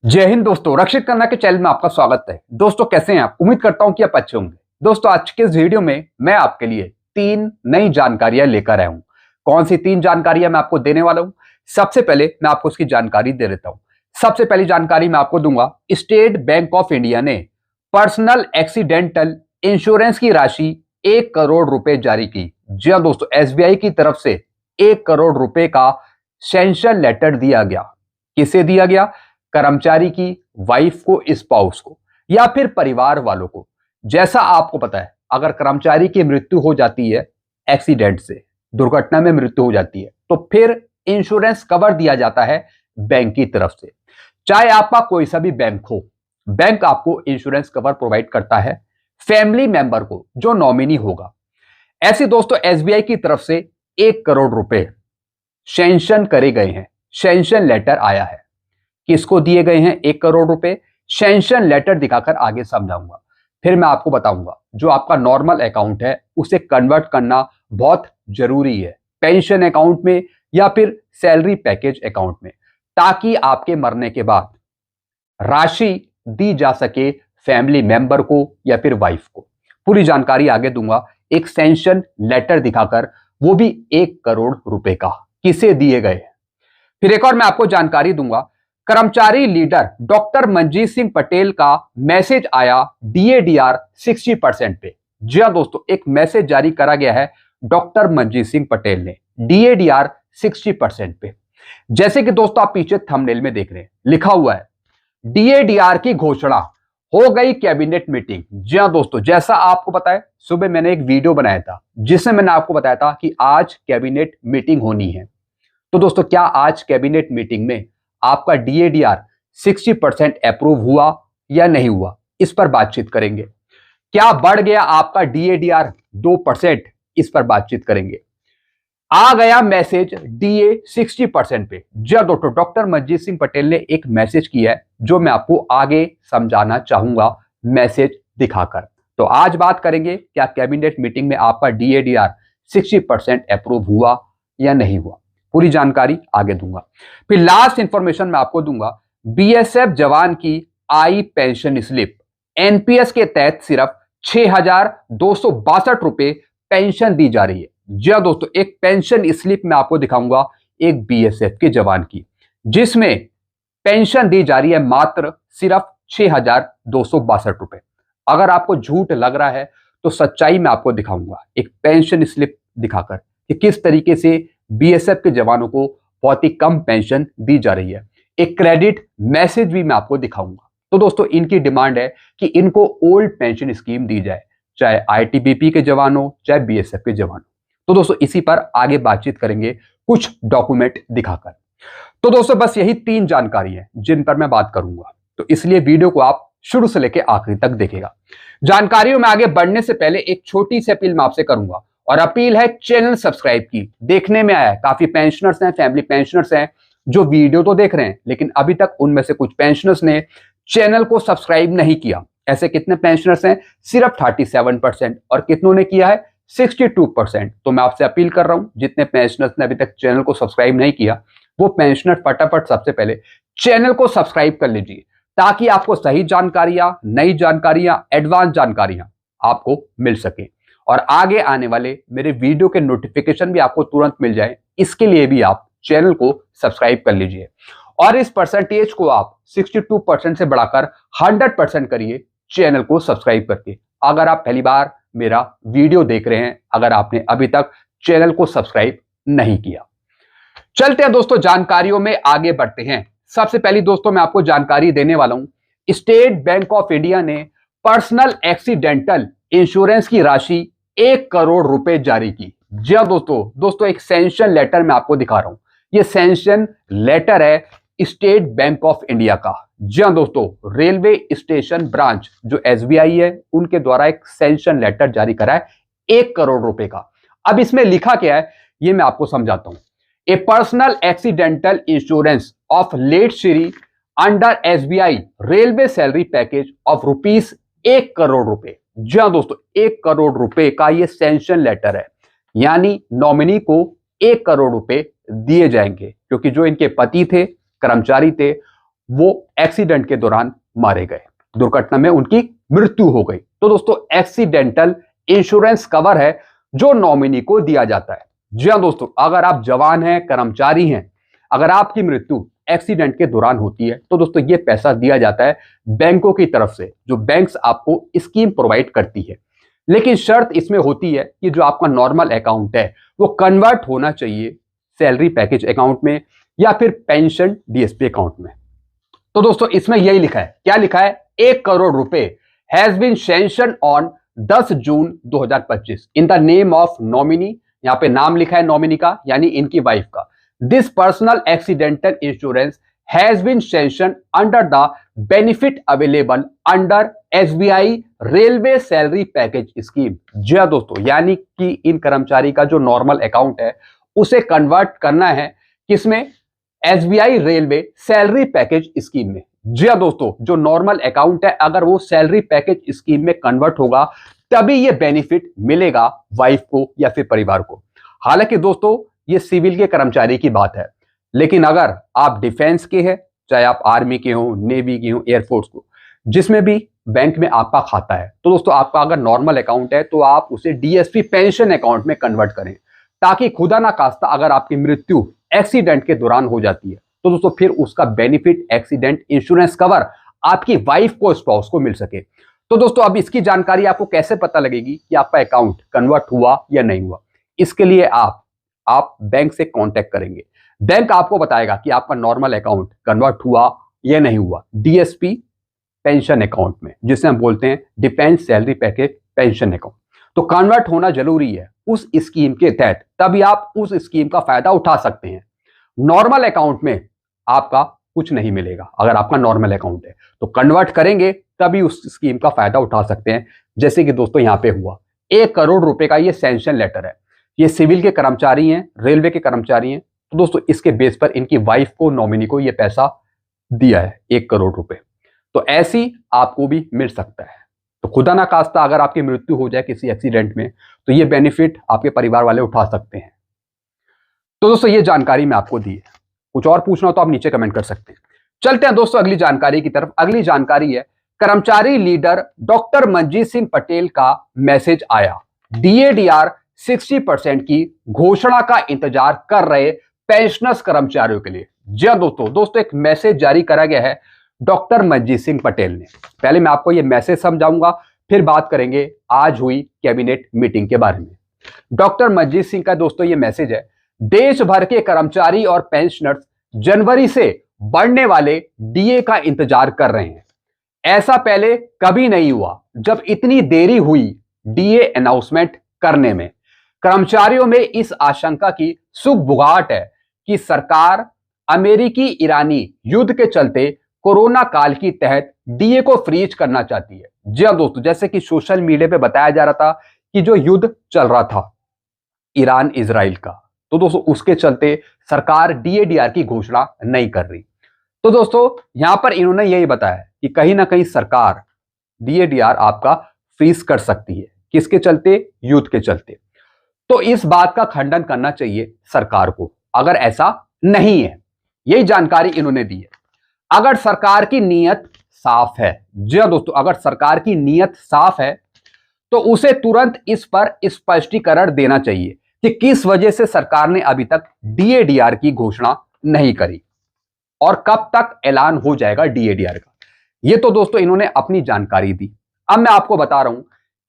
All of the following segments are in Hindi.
जय हिंद दोस्तों, रक्षित करना के चैनल में आपका स्वागत है। दोस्तों कैसे हैं आप? उम्मीद करता हूं कि आप अच्छे होंगे। दोस्तों आज के इस वीडियो में मैं आपके लिए 3 नई जानकारियां लेकर आया हूं। कौन सी 3 जानकारियां मैं आपको देने वाला हूं? सबसे पहले मैं आपको उसकी जानकारी दे देता हूं। सबसे पहली जानकारी मैं आपको दूंगा, स्टेट बैंक ऑफ इंडिया ने पर्सनल एक्सीडेंटल इंश्योरेंस की राशि 1 करोड़ रुपए जारी की। जी हां दोस्तों, एसबीआई की तरफ से 1 करोड़ रुपए का सैंक्शन लेटर दिया गया। किसे दिया गया? कर्मचारी की वाइफ को, स्पाउस को, या फिर परिवार वालों को। जैसा आपको पता है, अगर कर्मचारी की मृत्यु हो जाती है एक्सीडेंट से, दुर्घटना में मृत्यु हो जाती है, तो फिर इंश्योरेंस कवर दिया जाता है बैंक की तरफ से। चाहे आपका कोई सा भी बैंक हो, बैंक आपको इंश्योरेंस कवर प्रोवाइड करता है फैमिली मेंबर को जो नॉमिनी होगा। ऐसे दोस्तों एसबीआई की तरफ से 1 करोड़ रुपए सैंक्शन करे गए हैं। सैंक्शन लेटर आया है। किसको दिए गए हैं 1 करोड़ रुपए? सैंक्शन लेटर दिखाकर आगे समझाऊंगा। फिर मैं आपको बताऊंगा जो आपका नॉर्मल अकाउंट है उसे कन्वर्ट करना बहुत जरूरी है पेंशन अकाउंट में या फिर सैलरी पैकेज अकाउंट में, ताकि आपके मरने के बाद राशि दी जा सके फैमिली मेंबर को या फिर वाइफ को। पूरी जानकारी आगे दूंगा एक सैंक्शन लेटर दिखाकर, वो भी 1 करोड़ रुपए का। किसे दिए गए? फिर एक और मैं आपको जानकारी दूंगा, कर्मचारी लीडर डॉक्टर मनजीत सिंह पटेल का मैसेज आया डीएडीआर 60% पे। जी हां दोस्तों, एक मैसेज जारी करा गया है डॉक्टर मनजीत सिंह पटेल ने डीएडीआर 60% पे। जैसे कि दोस्तों आप पीछे थंबनेल में देख रहे हैं, लिखा हुआ है डीएडीआर की घोषणा हो गई कैबिनेट मीटिंग। जी हां दोस्तों, जैसा आपको पता है सुबह मैंने एक वीडियो बनाया था जिसमें मैंने आपको बताया था कि आज कैबिनेट मीटिंग होनी है। तो दोस्तों क्या आज कैबिनेट मीटिंग में आपका डीएडीआर 60% अप्रूव हुआ या नहीं हुआ, इस पर बातचीत करेंगे। क्या बढ़ गया आपका डीएडीआर 2%, इस पर बातचीत करेंगे। आ गया मैसेज डीए 60% पे। जब डॉक्टर मनजीत सिंह पटेल ने एक मैसेज किया है जो मैं आपको आगे समझाना चाहूंगा मैसेज दिखाकर। तो आज बात करेंगे क्या कैबिनेट मीटिंग में आपका डीएडीआर 60% अप्रूव हुआ या नहीं हुआ। पूरी जानकारी आगे दूंगा। फिर लास्ट इंफॉर्मेशन मैं आपको दूंगा, बीएसएफ जवान की आई पेंशन स्लिप। एनपीएस के तहत सिर्फ 6,262 रुपए पेंशन दी जा रही है। जी हां दोस्तों, एक पेंशन स्लिप मैं आपको दिखाऊंगा एक बीएसएफ के जवान की, जिसमें पेंशन दी जा रही है मात्र सिर्फ 6,262 रुपए। अगर आपको झूठ लग रहा है तो सच्चाई में आपको दिखाऊंगा एक पेंशन स्लिप दिखाकर कि किस तरीके से बीएसएफ के जवानों को बहुत ही कम पेंशन दी जा रही है। एक क्रेडिट मैसेज भी मैं आपको दिखाऊंगा। तो दोस्तों इनकी डिमांड है कि इनको ओल्ड पेंशन स्कीम दी जाए, चाहे आईटीबीपी के जवान हो चाहे बीएसएफ के जवान हो। तो दोस्तों इसी पर आगे बातचीत करेंगे कुछ डॉक्यूमेंट दिखाकर। तो दोस्तों बस यही 3 जानकारी है जिन पर मैं बात करूंगा, तो इसलिए वीडियो को आप शुरू से लेकर आखिरी तक देखेगा। जानकारियों में आगे बढ़ने से पहले एक छोटी सी अपील मैं आपसे करूंगा, और अपील है चैनल सब्सक्राइब की। देखने में आया है काफी पेंशनर्स हैं, फैमिली पेंशनर्स हैं जो वीडियो तो देख रहे हैं, लेकिन अभी तक उनमें से कुछ पेंशनर्स ने चैनल को सब्सक्राइब नहीं किया। ऐसे कितने पेंशनर्स हैं? सिर्फ 37%। और कितनों ने किया है? 62%। तो मैं आपसे अपील कर रहा हूं, जितने पेंशनर्स ने अभी तक चैनल को सब्सक्राइब नहीं किया, वो पेंशनर फटाफट सबसे पहले चैनल को सब्सक्राइब कर लीजिए, ताकि आपको सही जानकारियां, नई जानकारियां, एडवांस जानकारियां आपको मिल सके और आगे आने वाले मेरे वीडियो के नोटिफिकेशन भी आपको तुरंत मिल जाए। इसके लिए भी आप चैनल को सब्सक्राइब कर लीजिए और इस परसेंटेज को आप 62% से बढ़ाकर 100% करिए चैनल को सब्सक्राइब करके। अगर आप पहली बार मेरा वीडियो देख रहे हैं, अगर आपने अभी तक चैनल को सब्सक्राइब नहीं किया। चलते हैं दोस्तों, जानकारियों में आगे बढ़ते हैं। सबसे पहली दोस्तों मैं आपको जानकारी देने वाला हूं, स्टेट बैंक ऑफ इंडिया ने पर्सनल एक्सीडेंटल इंश्योरेंस की राशि 1 करोड़ रुपए जारी की। जी हां दोस्तों एक सैंक्शन लेटर मैं आपको दिखा रहा हूं। यह सैंक्शन लेटर है स्टेट बैंक ऑफ इंडिया का। जी हां दोस्तों, रेलवे स्टेशन ब्रांच जो एसबीआई है उनके द्वारा एक सैंक्शन लेटर जारी करा है 1 करोड़ रुपए का। अब इसमें लिखा क्या है यह मैं आपको समझाता हूं। A personal accidental insurance of late Shri under SBI railway salary package of rupees 1 crore रुपए। जी हां दोस्तों, 1 करोड़ रुपए का यह सैंक्शन लेटर है, यानी नॉमिनी को 1 करोड़ रुपए दिए जाएंगे, क्योंकि जो इनके पति थे, कर्मचारी थे, वो एक्सीडेंट के दौरान मारे गए, दुर्घटना में उनकी मृत्यु हो गई। तो दोस्तों एक्सीडेंटल इंश्योरेंस कवर है जो नॉमिनी को दिया जाता है। जी हाँ दोस्तों, अगर आप जवान हैं, कर्मचारी हैं, अगर आपकी मृत्यु एक्सीडेंट के दौरान होती है तो दोस्तों ये पैसा दिया जाता है बैंकों की तरफ से, जो बैंक्स आपको स्कीम प्रोवाइड करती है। लेकिन शर्त इसमें होती है कि जो आपका नॉर्मल अकाउंट है वो कन्वर्ट होना चाहिए सैलरी पैकेज अकाउंट में या फिर पेंशन डीएसपी अकाउंट में। तो दोस्तों इसमें यही लिखा है, क्या लिखा है, 1 करोड़ रुपए has been sanction on 10 June 2025 in the name of nominee. यहां पे नाम लिखा है नॉमिनी का, यानी इनकी वाइफ का। This personal accidental insurance has been sanction under the benefit available under SBI railway salary package scheme. जी हाँ दोस्तों, यानी कि इन कर्मचारी का जो नॉर्मल अकाउंट है उसे कन्वर्ट करना है किसमें, SBI railway salary package scheme में। जी हाँ दोस्तों, जो नॉर्मल अकाउंट है अगर वो सैलरी पैकेज स्कीम में कन्वर्ट होगा तभी ये बेनिफिट मिलेगा वाइफ को या फिर परिवार को। हालांकि दोस्तों ये सिविल के कर्मचारी की बात है, लेकिन अगर आप डिफेंस के हैं, चाहे आप आर्मी के हो, नेवी के हो, एयरफोर्स को, जिसमें भी बैंक में आपका खाता है, तो दोस्तों आपका अगर नॉर्मल अकाउंट है तो आप उसे डीएसपी पेंशन अकाउंट में कन्वर्ट करें, ताकि खुदा ना खास्ता अगर आपकी मृत्यु एक्सीडेंट के दौरान हो जाती है तो दोस्तों फिर उसका बेनिफिट एक्सीडेंट इंश्योरेंस कवर आपकी वाइफ को, स्पाउस को मिल सके। तो दोस्तों अब इसकी जानकारी आपको कैसे पता लगेगी कि आपका अकाउंट कन्वर्ट हुआ या नहीं हुआ? इसके लिए आप बैंक से कांटेक्ट करेंगे, बैंक आपको बताएगा कि आपका नॉर्मल अकाउंट कन्वर्ट हुआ या नहीं हुआ डीएसपी पेंशन अकाउंट में, जिसे हम बोलते हैं defence salary package pension account. तो कन्वर्ट होना जरूरी है उस स्कीम के तहत, तभी आप उस स्कीम का फायदा उठा सकते हैं। नॉर्मल अकाउंट में आपका कुछ नहीं मिलेगा। अगर आपका नॉर्मल अकाउंट है तो कन्वर्ट करेंगे तभी उस स्कीम का फायदा उठा सकते हैं। जैसे कि दोस्तों यहां पे हुआ 1 करोड़ रुपए का ये सैंक्शन लेटर है, ये सिविल के कर्मचारी हैं, रेलवे के कर्मचारी हैं, तो दोस्तों इसके बेस पर इनकी वाइफ को, नॉमिनी को ये पैसा दिया है 1 करोड़ रुपए। तो ऐसी आपको भी मिल सकता है। तो खुदा ना खास्ता अगर आपकी मृत्यु हो जाए किसी एक्सीडेंट में तो ये बेनिफिट आपके परिवार वाले उठा सकते हैं। तो दोस्तों ये जानकारी मैं आपको दी है, कुछ और पूछना हो तो आप नीचे कमेंट कर सकते हैं। चलते हैं दोस्तों अगली जानकारी की तरफ। अगली जानकारी है, कर्मचारी लीडर डॉक्टर मंजीत सिंह पटेल का मैसेज आया, डीएडीआर 60% की घोषणा का इंतजार कर रहे पेंशनर्स कर्मचारियों के लिए। जी हाँ दोस्तों एक मैसेज जारी करा गया है डॉक्टर मंजीत सिंह पटेल ने। पहले मैं आपको यह मैसेज समझाऊंगा, फिर बात करेंगे आज हुई कैबिनेट मीटिंग के बारे में। डॉक्टर मंजीत सिंह का दोस्तों ये मैसेज है, देश भर के कर्मचारी और पेंशनर्स जनवरी से बढ़ने वाले डीए का इंतजार कर रहे हैं। ऐसा पहले कभी नहीं हुआ जब इतनी देरी हुई डीए अनाउंसमेंट करने में। कर्मचारियों में इस आशंका की सुगबुगाहट है कि सरकार अमेरिकी ईरानी युद्ध के चलते कोरोना काल की तहत डीए को फ्रीज करना चाहती है। जी हाँ दोस्तों, जैसे कि सोशल मीडिया पे बताया जा रहा था कि जो युद्ध चल रहा था ईरान इजराइल का, तो दोस्तों उसके चलते सरकार डीएडीआर की घोषणा नहीं कर रही। तो दोस्तों यहां पर इन्होंने यही बताया कि कहीं ना कहीं सरकार डीएडीआर आपका फ्रीज कर सकती है, किसके चलते, युद्ध के चलते। तो इस बात का खंडन करना चाहिए सरकार को अगर ऐसा नहीं है। यही जानकारी इन्होंने दी है। अगर सरकार की नीयत साफ है, जी हाँ दोस्तों, अगर सरकार की नीयत साफ है तो उसे तुरंत इस पर स्पष्टीकरण देना चाहिए कि किस वजह से सरकार ने अभी तक डीएडीआर की घोषणा नहीं करी और कब तक ऐलान हो जाएगा डीएडीआर का। ये तो दोस्तों इन्होंने अपनी जानकारी दी। अब मैं आपको बता रहा हूं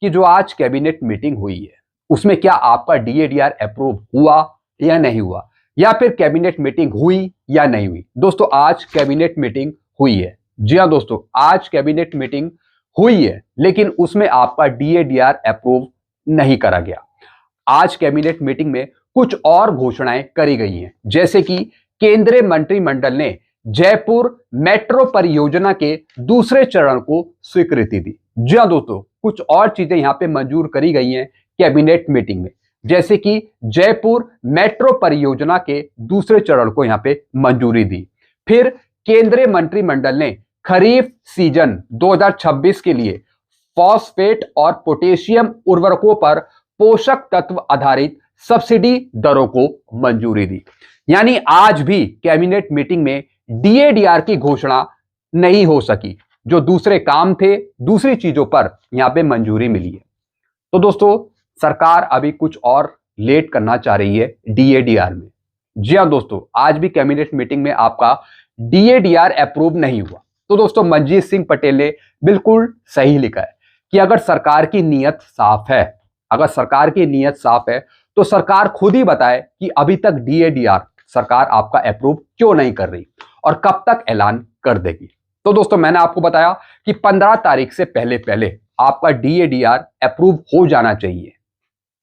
कि जो आज कैबिनेट मीटिंग हुई है उसमें क्या आपका डीएडीआर अप्रूव हुआ या नहीं हुआ, या फिर कैबिनेट मीटिंग हुई या नहीं हुई। दोस्तों आज कैबिनेट मीटिंग हुई है। जी हाँ दोस्तों, आज कैबिनेट मीटिंग हुई है, लेकिन उसमें आपका डीएडीआर अप्रूव नहीं करा गया। आज कैबिनेट मीटिंग में कुछ और घोषणाएं करी गई हैं, जैसे कि केंद्रीय मंत्रिमंडल ने जयपुर मेट्रो परियोजना के दूसरे चरण को स्वीकृति दी। जी हाँ दोस्तों, कुछ और चीजें यहां पे मंजूर करी गई हैं कैबिनेट मीटिंग में, जैसे कि जयपुर मेट्रो परियोजना के दूसरे चरण को यहां पे मंजूरी दी। फिर केंद्रीय मंत्रिमंडल ने खरीफ सीजन 2026 के लिए फॉस्फेट और पोटेशियम उर्वरकों पर पोषक तत्व आधारित सब्सिडी दरों को मंजूरी दी। यानी आज भी कैबिनेट मीटिंग में डीएडीआर की घोषणा नहीं हो सकी। जो दूसरे काम थे, दूसरी चीजों पर यहां पे मंजूरी मिली है। तो दोस्तों सरकार अभी कुछ और लेट करना चाह रही है डीएडीआर में। जी हां दोस्तों, आज भी कैबिनेट मीटिंग में आपका डीएडीआर अप्रूव नहीं हुआ। तो दोस्तों मनजीत सिंह पटेल ने बिल्कुल सही लिखा है कि अगर सरकार की नीयत साफ है, अगर सरकार की नीयत साफ है तो सरकार खुद ही बताए कि अभी तक डीएडीआर सरकार आपका अप्रूव क्यों नहीं कर रही और कब तक ऐलान कर देगी। तो दोस्तों मैंने आपको बताया कि 15 तारीख से पहले पहले आपका डीएडीआर अप्रूव हो जाना चाहिए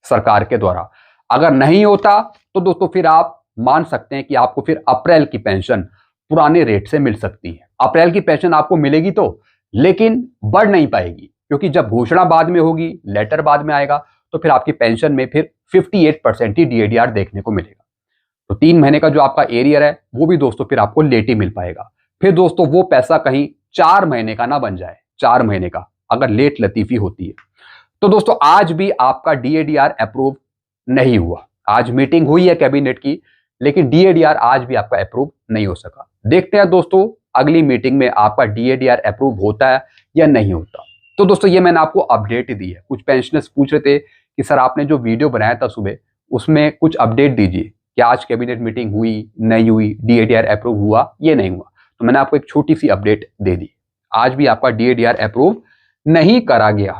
सरकार के द्वारा। अगर नहीं होता तो दोस्तों फिर आप मान सकते हैं कि आपको फिर अप्रैल की पेंशन पुराने रेट से मिल सकती है। अप्रैल की पेंशन आपको मिलेगी तो, लेकिन बढ़ नहीं पाएगी, क्योंकि जब घोषणा बाद में होगी, लेटर बाद में आएगा, तो फिर आपकी पेंशन में फिर 58% ही डीएडीआर देखने को मिलेगा। तो 3 महीने का जो आपका एरियर है वो भी दोस्तों फिर आपको लेट ही मिल पाएगा। फिर दोस्तों वो पैसा कहीं 4 महीने का ना बन जाए, 4 महीने का अगर लेट लतीफी होती है। तो दोस्तों आज भी आपका डीएडीआर अप्रूव नहीं हुआ। आज मीटिंग हुई है कैबिनेट की, लेकिन डीएडीआर आज भी आपका अप्रूव नहीं हो सका। देखते हैं दोस्तों अगली मीटिंग में आपका डीएडीआर अप्रूव होता है या नहीं होता। तो दोस्तों ये मैंने आपको अपडेट दी है। कुछ पेंशनर्स पूछ रहे थे कि सर आपने जो वीडियो बनाया था सुबह उसमें कुछ अपडेट दीजिए कि आज कैबिनेट मीटिंग हुई नहीं हुई, डीएडीआर अप्रूव हुआ ये नहीं हुआ। तो मैंने आपको एक छोटी सी अपडेट दे दी, आज भी आपका डीएडीआर अप्रूव नहीं करा गया।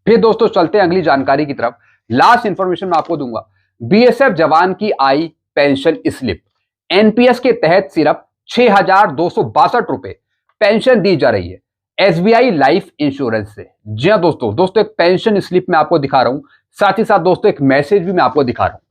फिर दोस्तों चलते हैं अगली जानकारी की तरफ। लास्ट इंफॉर्मेशन मैं आपको दूंगा, बीएसएफ जवान की आई पेंशन स्लिप। एनपीएस के तहत सिर्फ 6,262 रुपए पेंशन दी जा रही है एसबीआई लाइफ इंश्योरेंस से। जी हां दोस्तों एक पेंशन स्लिप मैं आपको दिखा रहा हूं, साथ ही साथ दोस्तों एक मैसेज भी मैं आपको दिखा रहा हूं।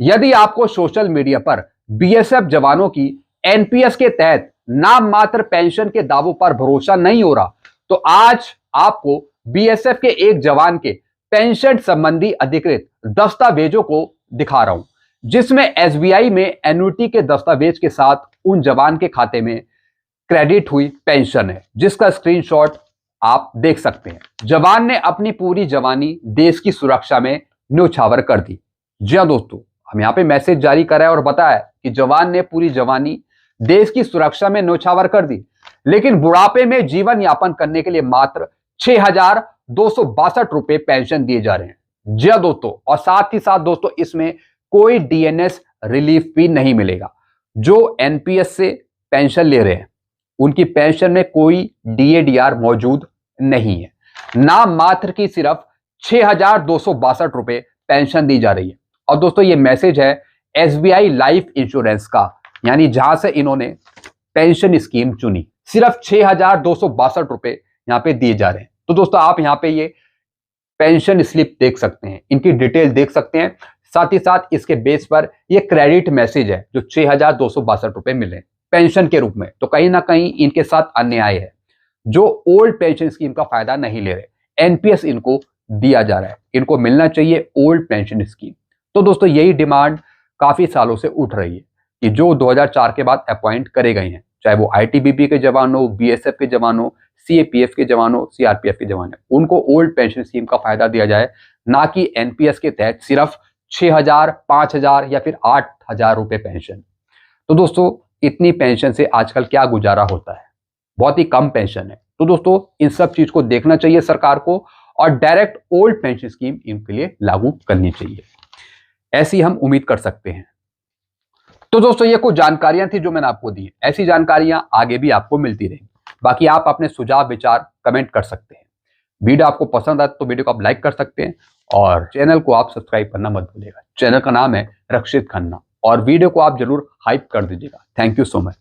यदि आपको सोशल मीडिया पर बीएसएफ जवानों की एनपीएस के तहत नाम मात्र पेंशन के दावों पर भरोसा नहीं हो रहा, तो आज आपको बीएसएफ के एक जवान के पेंशन संबंधी अधिकृत दस्तावेजों को दिखा रहा हूं, जिसमें एसबीआई में एन्युटी के दस्तावेज के साथ उन जवान के खाते में क्रेडिट हुई पेंशन है, जिसका स्क्रीनशॉट आप देख सकते हैं। जवान ने अपनी पूरी जवानी देश की सुरक्षा में न्योछावर कर दी। जी हां दोस्तों, हम यहां पे मैसेज जारी करा है और बताया कि जवान ने पूरी जवानी देश की सुरक्षा में न्योछावर कर दी, लेकिन बुढ़ापे में जीवन यापन करने के लिए मात्र 6,262 रुपए पेंशन दिए जा रहे हैं। जी हां दोस्तों, और साथ ही साथ दोस्तों इसमें कोई डीएनएस रिलीफ भी नहीं मिलेगा। जो एनपीएस से पेंशन ले रहे हैं उनकी पेंशन में कोई डीएडीआर मौजूद नहीं है। नाम मात्र की सिर्फ 6,262 रुपए पेंशन दी जा रही है। और दोस्तों ये मैसेज है एसबीआई लाइफ इंश्योरेंस का, यानी जहां से इन्होंने पेंशन स्कीम चुनी, सिर्फ 6,262 रुपए यहां पे दिए जा रहे हैं। तो दोस्तों आप यहां पे ये पेंशन स्लिप देख सकते हैं, इनकी डिटेल देख सकते हैं। साथ ही साथ इसके बेस पर ये क्रेडिट मैसेज है जो 6,262 रुपए मिले पेंशन के रूप में। तो कहीं ना कहीं इनके साथ अन्याय है, जो ओल्ड पेंशन स्कीम का फायदा नहीं ले रहे, एनपीएस इनको दिया जा रहा है, इनको मिलना चाहिए ओल्ड पेंशन स्कीम। तो दोस्तों यही डिमांड काफी सालों से उठ रही है कि जो 2004 के बाद अपॉइंट करे गए हैं, चाहे वो आईटीबीपी के जवान हो, बीएसएफ के जवान हो, सीएपीएफ के जवान हो, सीआरपीएफ के जवान हो, उनको ओल्ड पेंशन स्कीम का फायदा दिया जाए, ना कि एनपीएस के तहत सिर्फ 6,000, 5,000 या फिर 8,000 रुपए पेंशन। तो दोस्तों इतनी पेंशन से आजकल क्या गुजारा होता है, बहुत ही कम पेंशन है। तो दोस्तों इन सब चीज को देखना चाहिए सरकार को और डायरेक्ट ओल्ड पेंशन स्कीम इनके लिए लागू करनी चाहिए, ऐसी हम उम्मीद कर सकते हैं। तो दोस्तों ये कुछ जानकारियां थी जो मैंने आपको दी, ऐसी जानकारियां आगे भी आपको मिलती रहेंगी। बाकी आप अपने सुझाव विचार कमेंट कर सकते हैं। वीडियो आपको पसंद आए तो वीडियो को आप लाइक कर सकते हैं और चैनल को आप सब्सक्राइब करना मत भूलिएगा। चैनल का नाम है रक्षित खन्ना और वीडियो को आप जरूर हाइप कर दीजिएगा। Thank you so much.